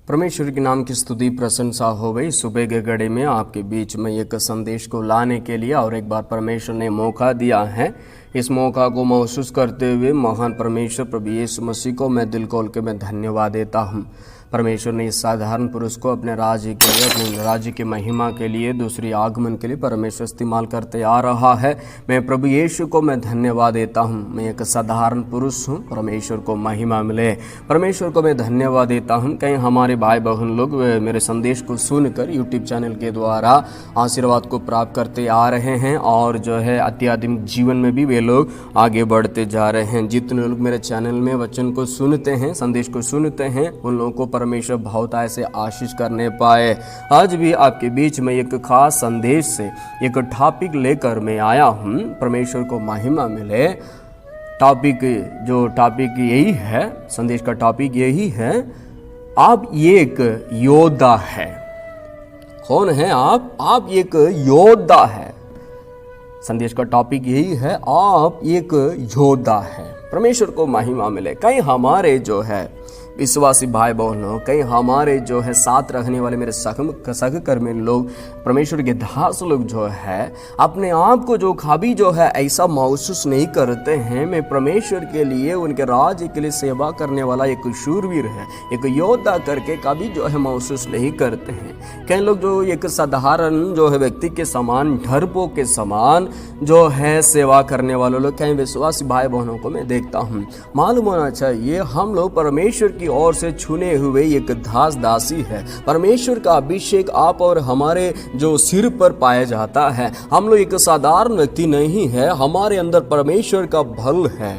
परमेश्वर के नाम की स्तुति प्रशंसा हो गई। सुबह के घड़ी में आपके बीच में एक संदेश को लाने के लिए और एक बार परमेश्वर ने मौका दिया है। इस मौका को महसूस करते हुए महान परमेश्वर प्रभु यीशु मसीह को मैं दिल खोल के मैं धन्यवाद देता हूँ। परमेश्वर ने इस साधारण पुरुष को अपने राज्य के लिए, अपने राज्य की महिमा के लिए, दूसरी आगमन के लिए परमेश्वर इस्तेमाल करते आ रहा है। मैं प्रभु यीशु को मैं धन्यवाद देता हूँ। मैं एक साधारण पुरुष हूँ, परमेश्वर को महिमा मिले। परमेश्वर को मैं धन्यवाद देता हूँ। कहीं हमारे भाई बहन लोग मेरे संदेश को सुनकर यूट्यूब चैनल के द्वारा आशीर्वाद को प्राप्त करते आ रहे हैं और जो है आध्यात्मिक जीवन में भी वे लोग आगे बढ़ते जा रहे हैं। जितने लोग मेरे चैनल में वचन को सुनते हैं, संदेश को सुनते हैं, उन लोगों को परमेश्वर बहुतायत से आशीष करने पाए। आज भी आपके बीच में एक खास संदेश से एक टॉपिक लेकर मैं आया हूँ। परमेश्वर को महिमा मिले। टॉपिक यही है, संदेश का टॉपिक यही है, आप एक योद्धा है। कौन है आप एक योद्धा है। संदेश का टॉपिक यही है, आप एक योद्धा है। परमेश्वर को महिमा मिले। कहीं हमारे जो है विश्वासी भाई बहनों, कहीं हमारे जो है साथ रहने वाले मेरे सहकर्मी लोग, परमेश्वर के दास लोग जो है अपने आप को जो कभी जो है ऐसा महसूस नहीं करते हैं मैं परमेश्वर के लिए, उनके राज्य के लिए सेवा करने वाला एक शूरवीर है, एक योद्धा करके कभी जो है महसूस नहीं करते हैं। कई लोग जो एक साधारण जो है व्यक्ति के समान, डरपोक के समान जो है सेवा करने वाले लोग, कई विश्वासी भाई बहनों को मैं देखता हूँ। मालूम होना चाहिए हम लोग परमेश्वर की ओर से चुने हुए एक दास दासी है। परमेश्वर का अभिषेक आप और हमारे जो सिर पर पाया जाता है। हम लोग एक साधारण व्यक्ति नहीं है, हमारे अंदर परमेश्वर का बल है।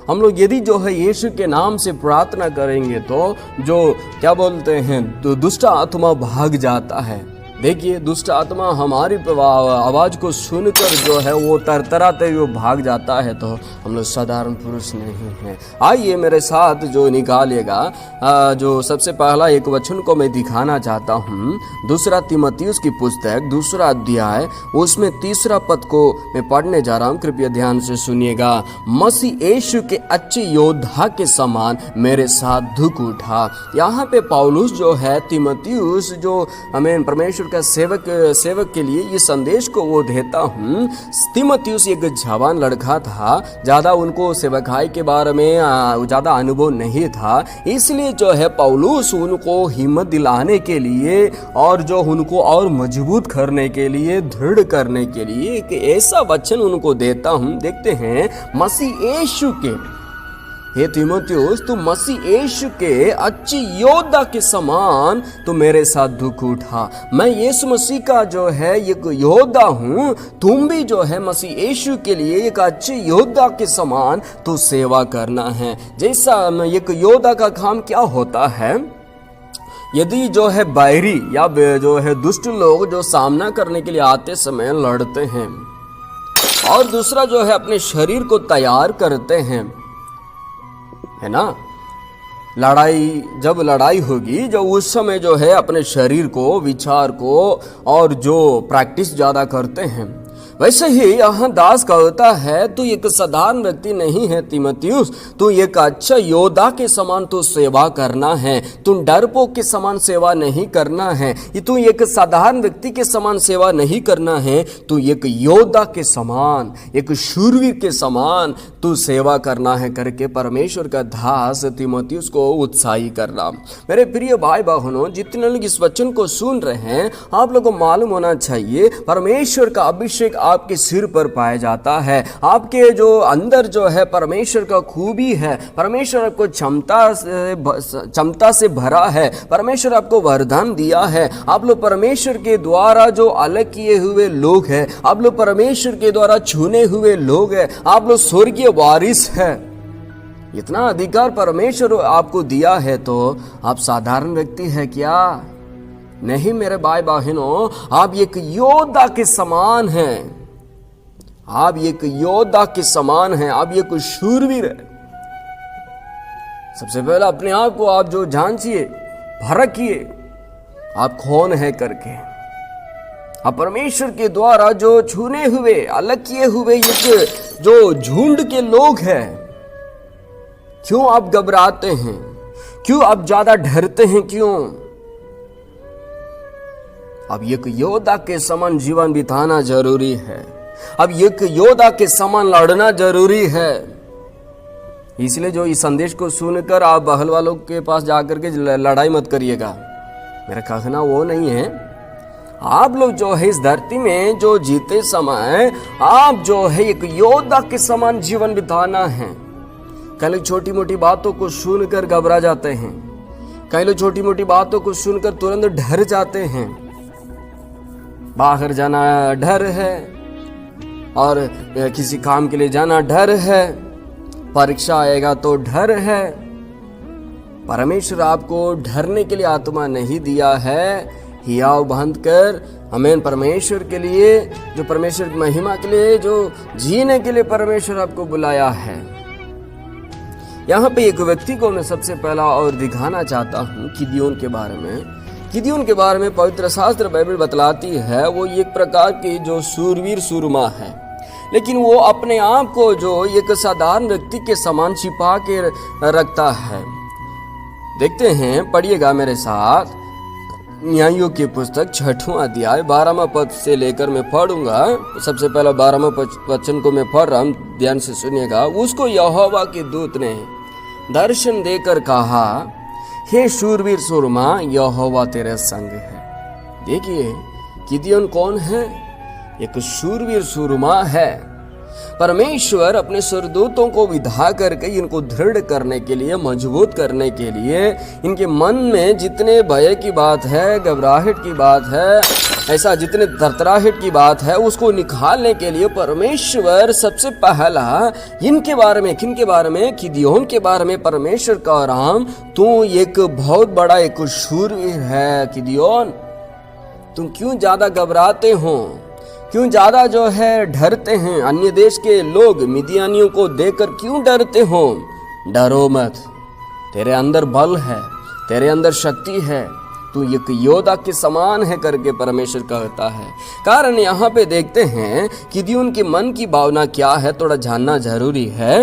हम लोग यदि जो है यीशु के नाम से प्रार्थना करेंगे तो जो क्या बोलते हैं दुष्ट आत्मा भाग जाता है। देखिए, दुष्ट आत्मा हमारी आवाज़ को सुनकर जो है वो तरतराते हुए भाग जाता है। तो हम लोग साधारण पुरुष नहीं हैं। आइए मेरे साथ जो निकालिएगा, जो सबसे पहला एक वचन को मैं दिखाना चाहता हूँ। दूसरा तीमुथियुस की पुस्तक, दूसरा अध्याय, उसमें तीसरा पद को मैं पढ़ने जा रहा हूँ। कृपया ध्यान से सुनिएगा। मसीह यीशु के अच्छे योद्धा के समान मेरे साथ दुख उठा। यहाँ पे पौलुस जो है तीमुथियुस जो हमें परमेश्वर का सेवक के लिए ये संदेश को वो देता हूँ। तीमुथियुस एक जवान लड़का था, ज्यादा उनको सेवकाई के बारे में ज्यादा अनुभव नहीं था, इसलिए जो है पौलुस उनको हिम्मत दिलाने के लिए और जो उनको और मजबूत करने के लिए, दृढ़ करने के लिए एक ऐसा वचन उनको देता हूँ। देखते हैं, मसीह यीशु के, हे तीमुथियुस, तू मसीह यीशु के अच्छे योद्धा के समान तो मेरे साथ दुख उठा। मैं यीशु मसीह का जो है एक योद्धा हूँ, तुम भी जो है मसीह यीशु के लिए एक अच्छे योद्धा के समान तो सेवा करना है। जैसा एक योद्धा का काम क्या होता है, यदि जो है बैरी या जो है दुष्ट लोग जो सामना करने के लिए आते समय लड़ते हैं और दूसरा जो है अपने शरीर को तैयार करते हैं, है ना, जब लड़ाई होगी, जो उस समय जो है अपने शरीर को, विचार को और जो प्रैक्टिस ज़्यादा करते हैं, वैसे ही यहाँ दास कहता है तू एक साधारण व्यक्ति नहीं है तीमुथियुस, तू एक अच्छा योद्धा के समान तो सेवा करना है। तू डरपोक के समान सेवा नहीं करना है, तू एक साधारण व्यक्ति के समान सेवा नहीं करना है, तू एक योद्धा के समान, एक शूरवीर के समान तू सेवा करना है करके परमेश्वर का दास तीमुथियुस को उत्साहित करना। मेरे प्रिय भाई बहनों, जितने लोग इस वचन को सुन रहे हैं, आप लोगों को मालूम होना चाहिए परमेश्वर का अभिषेक आपके सिर पर पाया जाता है। आपके जो अंदर जो है परमेश्वर का खूबी है, परमेश्वर आपको क्षमता से भरा है, परमेश्वर आपको वरदान दिया है। आप लोग परमेश्वर के द्वारा जो अलग किए हुए लोग हैं, आप लोग परमेश्वर के द्वारा चुने हुए लोग हैं, आप लोग स्वर्गीय वारिस है। इतना अधिकार परमेश्वर आपको दिया है तो आप साधारण व्यक्ति है क्या? नहीं मेरे भाई बहनों, आप एक योद्धा के समान हैं। आप एक योद्धा के समान हैं, आप एक शूरवीर है। सबसे पहले अपने आप को आप जो जांचिए, परखिए, आप कौन है करके। आप परमेश्वर के द्वारा जो चुने हुए, अलग किए हुए एक जो झुंड के लोग हैं, क्यों आप घबराते हैं? क्यों आप ज्यादा डरते हैं? क्यों? अब एक योद्धा के समान जीवन बिताना जरूरी है। अब एक योद्धा के समान लड़ना जरूरी है। इसलिए जो इस संदेश को सुनकर आप बहल वालों के पास जाकर के लड़ाई मत करिएगा। मेरा कहना वो नहीं है। आप लोग जो है इस धरती में जो जीते समय आप जो है एक योद्धा के समान जीवन बिताना है। कई लोग छोटी मोटी बातों को सुनकर घबरा जाते हैं। कई लोग छोटी मोटी बातों को सुनकर तुरंत डर जाते हैं। बाहर जाना डर है और किसी काम के लिए जाना डर है, परीक्षा आएगा तो डर है। परमेश्वर आपको डरने के लिए आत्मा नहीं दिया है, हियाव बंद कर आमीन परमेश्वर के लिए, जो परमेश्वर की महिमा के लिए, जो जीने के लिए परमेश्वर आपको बुलाया है। यहाँ पे एक व्यक्ति को मैं सबसे पहला और दिखाना चाहता हूँ गिदोन के बारे में। गिदोन के बारे में पवित्र शास्त्र बाइबल बतलाती है वो एक प्रकार की जो सूरवीर सूरमा है, लेकिन वो अपने आप को जो एक साधारण व्यक्ति के समान छिपा के रखता है। देखते हैं, पढ़िएगा मेरे साथ न्यायों की पुस्तक 6वां अध्याय 12वां पद से लेकर मैं पढ़ूंगा। सबसे पहला 12वां वचन को मैं पढ़ रहा हूं, ध्यान से सुनिएगा। उसको यहोवा के दूत ने दर्शन देकर कहा, हे शूरवीर सूरमा, यहोवा तेरे संग है। देखिए गिदोन कौन है? एक शूरवीर सूरमा है। परमेश्वर अपने स्वर्गदूतों को विधा करके इनको दृढ़ करने के लिए, मजबूत करने के लिए, इनके मन में जितने भय की बात है, घबराहट की बात है, ऐसा जितने तरतराहट की बात है, उसको निकालने के लिए परमेश्वर सबसे पहला इनके बारे में, किनके बारे में? गिदोन के बारे में परमेश्वर कह रहा हूं, तू एक बहुत बड़ा एक शूरवीर है गिदोन। तुम क्यों ज्यादा घबराते हो? क्यों ज्यादा जो है डरते हैं? अन्य देश के लोग मिदियानियों को देखकर क्यों डरते हो? डरो मत, तेरे अंदर बल है, तेरे अंदर शक्ति है, तू एक योद्धा के समान है करके परमेश्वर कहता है। कारण यहाँ पे देखते हैं गिदोन के मन की भावना क्या है, थोड़ा जानना जरूरी है।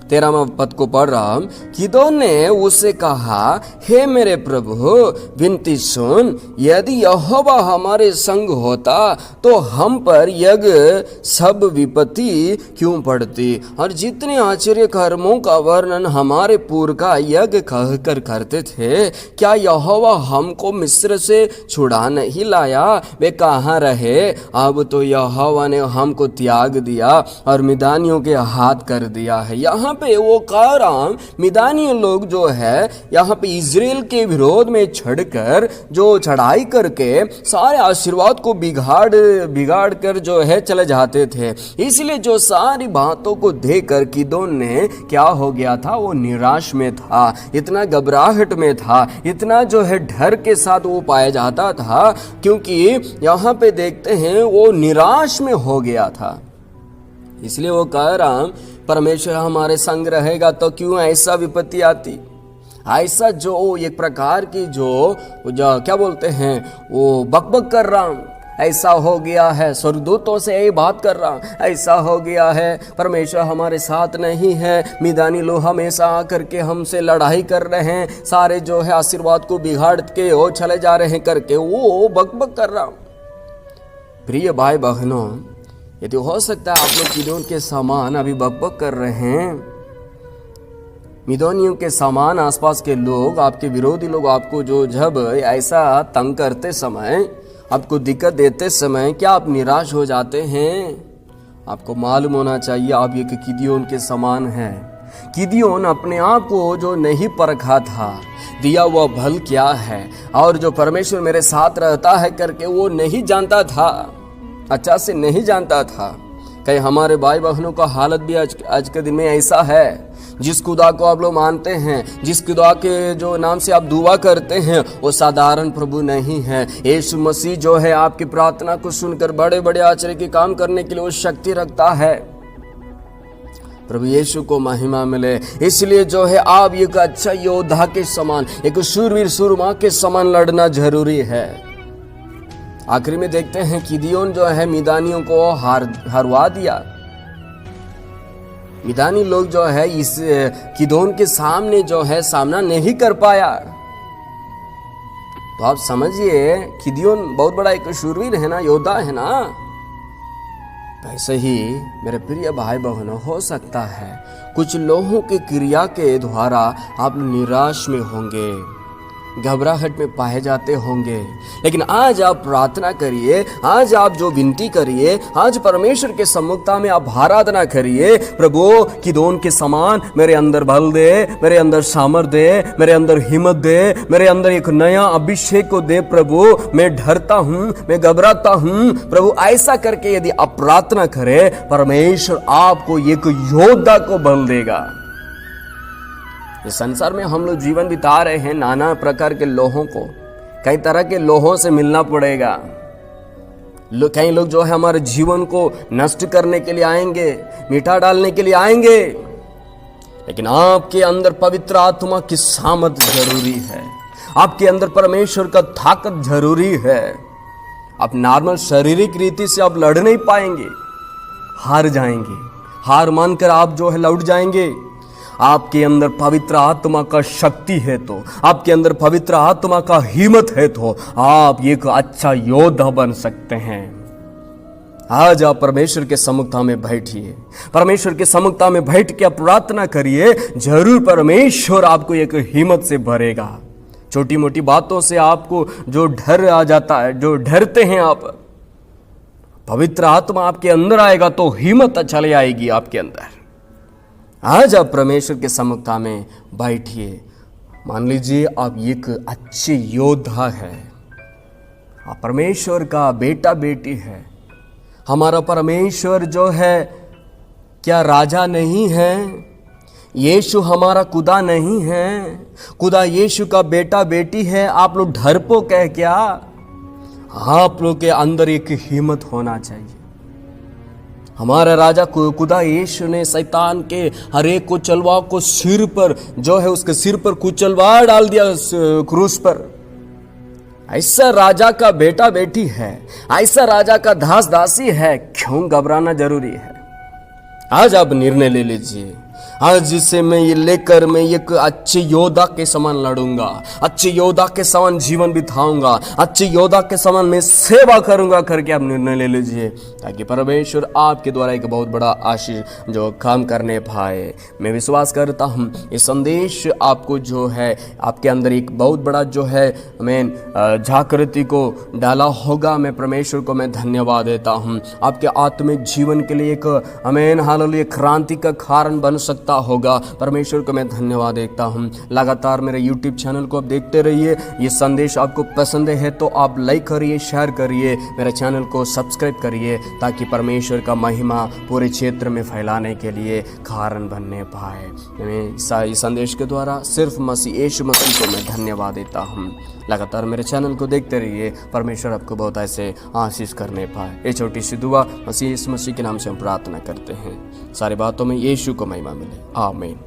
13वां पद को पढ़ रहा हूं। गिदोन ने उससे कहा, हे मेरे प्रभु, विनती सुन, यदि यहोवा हमारे संग होता तो हम पर यज्ञ सब विपत्ति क्यों पड़ती? और जितने आश्चर्य कर्मों का वर्णन हमारे पूर्व का यज्ञ कहकर करते थे, क्या यहोवा हमको मिस्र से छुड़ा नहीं लाया? वे कहाँ रहे? अब तो यहोवा ने हमको त्याग दिया और मिदानियों के हाथ कर दिया है। यहाँ पे वो कह रहा हूं, मिदानी लोग जो है यहाँ पे इजराइल के विरोध में चढ़कर जो चढ़ाई करके सारे आशीर्वाद को बिगाड़ कर जो है चले जाते थे। इसलिए जो सारी बातों को देखकर गिदोन ने क्या हो गया था, वो निराश में था, इतना घबराहट में था, इतना जो है डर के साथ वो पाया जाता था, क्योंकि यहाँ पे देखते हैं वो निराश में हो गया था। इसलिए वो कह रहा हूं, परमेश्वर हमारे संग रहेगा तो क्यों ऐसा विपत्ति आती? ऐसा जो एक प्रकार की जो क्या बोलते हैं, वो बकबक कर रहा हूं, ऐसा हो गया है, स्वर्गदूतों से यही बात कर रहा हूं, ऐसा हो गया है, परमेश्वर हमारे साथ नहीं है, मिदानी लोग हमेशा आकर के हमसे लड़ाई कर रहे हैं, सारे जो है आशीर्वाद को बिगाड़ के वो चले जा रहे हैं करके वो बकबक कर रहा हूं। प्रिय भाई बहनों, यदि हो सकता है आप लोग गिदोन के समान अभी बकबक कर रहे हैं, मिदोनियों के समान आसपास के लोग, आपके विरोधी लोग आपको जो जब ऐसा तंग करते समय, आपको दिक्कत देते समय, क्या आप निराश हो जाते हैं? आपको मालूम होना चाहिए आप एक गिदोन के समान है। गिदोन अपने आप को जो नहीं परखा था, दिया हुआ बल क्या है और जो परमेश्वर मेरे साथ रहता है करके वो नहीं जानता था, अच्छा से नहीं जानता था। कई हमारे भाई बहनों का हालत भी आज के दिन में ऐसा है। जिस खुदा को आप लोग मानते हैं, जिस खुदा के जो नाम से आप दुआ करते हैं, वो साधारण प्रभु नहीं है। यीशु मसीह जो है आपकी प्रार्थना को सुनकर बड़े बड़े आश्चर्य के काम करने के लिए वो शक्ति रखता है। प्रभु यीशु को महिमा मिले। इसलिए जो है आप एक अच्छा योद्धा के समान, एक शूरवीर सूरमा के समान लड़ना जरूरी है। आखिर में देखते हैं गिदोन जो है मिदानियों को हरवा दिया। मिदानी लोग जो है इस किदोन के सामने जो है सामना नहीं कर पाया। तो आप समझिए किदियोन बहुत बड़ा एक शूरवीर है ना, योद्धा है ना। ऐसे ही मेरे प्रिय भाई बहनों, हो सकता है कुछ लोगों की क्रिया के द्वारा आप निराश में होंगे, घबराहट में पाए जाते होंगे, लेकिन आज आप प्रार्थना करिए, आज आप जो विनती करिए, आज परमेश्वर के सम्मुखता में आप आराधना करिए। प्रभु किदोन के समान मेरे अंदर बल दे, मेरे अंदर सामर्थ दे, मेरे अंदर हिम्मत दे, मेरे अंदर एक नया अभिषेक को दे। प्रभु मैं डरता हूं, मैं घबराता हूं। प्रभु ऐसा करके यदि आप प्रार्थना करें, परमेश्वर आपको एक योद्धा को बल देगा। इस संसार में हम लोग जीवन बिता रहे हैं, नाना प्रकार के लोगों को, कई तरह के लोगों से मिलना पड़ेगा। कई लोग जो है हमारे जीवन को नष्ट करने के लिए आएंगे, मिटा डालने के लिए आएंगे, लेकिन आपके अंदर पवित्र आत्मा की सामर्थ जरूरी है, आपके अंदर परमेश्वर का ताकत जरूरी है। आप नॉर्मल शारीरिक रीति से आप लड़ नहीं पाएंगे, हार जाएंगे, हार मानकर आप जो है लौट जाएंगे। आपके अंदर पवित्र आत्मा का शक्ति है तो, आपके अंदर पवित्र आत्मा का हिम्मत है तो आप एक अच्छा योद्धा बन सकते हैं। आज आप परमेश्वर के सम्मुखता में बैठिए, परमेश्वर के सम्मुखता में बैठ के आप प्रार्थना करिए, जरूर परमेश्वर आपको एक हिम्मत से भरेगा। छोटी मोटी बातों से आपको जो डर आ जाता है, जो डरते हैं आप, पवित्र आत्मा आपके अंदर आएगा तो हिम्मत चले आएगी आपके अंदर। आज आप परमेश्वर के सम्मुखता में बैठिए। मान लीजिए आप एक अच्छे योद्धा है, आप परमेश्वर का बेटा बेटी है। हमारा परमेश्वर जो है क्या राजा नहीं है? यीशु हमारा खुदा नहीं है? खुदा यीशु का बेटा बेटी है। आप लोग डरपोक है क्या? आप लोग के अंदर एक हिम्मत होना चाहिए। हमारा राजा खुदा यीशु ने शैतान के हर एक को चलवा को सिर पर जो है उसके सिर पर कुचलवा डाल दिया क्रूस पर। ऐसा राजा का बेटा बेटी है, ऐसा राजा का दास दासी है, क्यों घबराना जरूरी है? आज आप निर्णय ले लीजिए, आज जिसे मैं ये लेकर मैं एक अच्छे योद्धा के समान लड़ूंगा, अच्छे योद्धा के समान जीवन बिताऊंगा, अच्छे योद्धा के समान मैं सेवा करूंगा करके आप निर्णय ले लीजिए, ताकि परमेश्वर आपके द्वारा एक बहुत बड़ा आशीष जो काम करने पाए। मैं विश्वास करता हूं ये संदेश आपको जो है आपके अंदर एक बहुत बड़ा जो है जागृति को डाला होगा। मैं परमेश्वर को मैं धन्यवाद देता हूं। आपके आत्मिक जीवन के लिए एक हालेलुया क्रांति का कारण बन सकता होगा। परमेश्वर को मैं धन्यवाद देता हूं। लगातार मेरे YouTube चैनल को आप देखते रहिए। ये संदेश आपको पसंद है तो आप लाइक करिए, शेयर करिए, मेरे चैनल को सब्सक्राइब करिए, ताकि परमेश्वर का महिमा पूरे क्षेत्र में फैलाने के लिए कारण बनने पाए। मैं इस संदेश के द्वारा सिर्फ मसीह यीशु मसीह को मैं धन्यवाद देता हूं। लगातार मेरे चैनल को देखते रहिए। परमेश्वर आपको बहुत ऐसे आशीष करने पाए। ये छोटी सी दुआ मसीह यीशु मसीह के नाम से हम प्रार्थना करते हैं। सारी बातों में यीशु को महिमा मिले। आमीन।